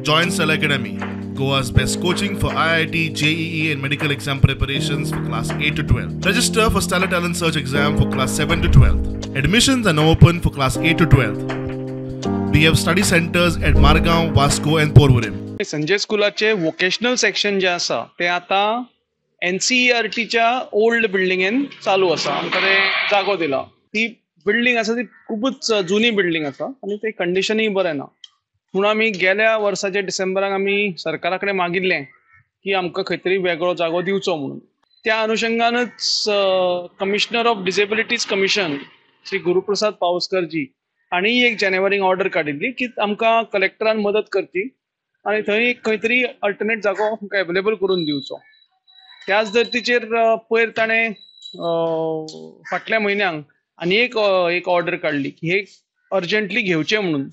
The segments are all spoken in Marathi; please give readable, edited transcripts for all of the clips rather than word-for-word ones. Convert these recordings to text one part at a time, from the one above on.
Join Cell Academy, Goa's best coaching for IIT, JEE and medical exam preparations for class 8 to 12. Register for Stellar Talent Search exam for class 7 to 12. Admissions are now open for class 8 to 12. We have study centers at Margao, Vasco and Porvorim. Sanjay स्कूलाचे वोकेशनल सेक्शन जे आसा ते आता NCERTच्या ओल्ड बिल्डिंगेन चालू आसा. आमकां ते जागो दिला. ती बिल्डिंग आसा ती खूबच जुनी बिल्डिंग आसा आणि ते कंडिशनय बरें ना. म्हणून आमी गेल्या वर्साच्या डिसेंबराक आमी सरकारा कडेन मागिल्लें की आमकां खंय तरी वेगळो जागो दिवचो म्हणून. त्या अनुषंगानच commissioner of disabilities commission Shri Guruprasad पावसकरजी हांणी 1 जानेवारीक ऑर्डर काडिल्ली की आमकां कलेक्टरान मदत करची आणि थंय खंय तरी अल्टरनेट जागो आमकां अवेलेबल करून दिवचो. त्याच धर्तीचेर पयर ताणें फाटल्या म्हयन्याक आनी एक ऑर्डर काडली की हे अर्जंटली घेवचें म्हणून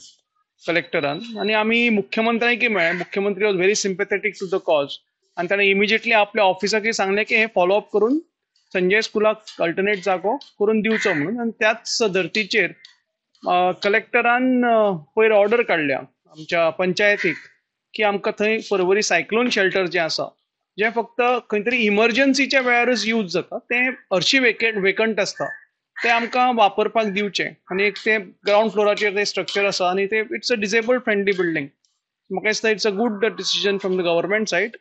कलेक्टरान. आनी आमी मुख्यमंत्र्यांकय मेळ्ळे. मुख्यमंत्री was very sympathetic to the cause आनी ताणें इमिजिएटली आपल्या ऑफिसाकय सांगलें की हे फॉलो अप करून संजय स्कूलाक अल्टरनेट जागो करून दिवचो म्हणून. आनी त्याच धर्तीचेर कलेक्टरान पयर ऑर्डर काडल्या आमच्या पंचायतीक की आमकां थंय पर्वरी सायक्लोन शेल्टर जें आसा जें फक्त खंय तरी इमर्जन्सीच्या वेळारच यूज जाता तें हरशी वेकंट आसता तें आमकां वापरपाक दिवचें. आनी एक तें ग्रावंड फ्लोराचेर तें स्ट्रक्चर आसा आनी तें it's a disabled friendly building. म्हाका दिसता it's a good decision from the government said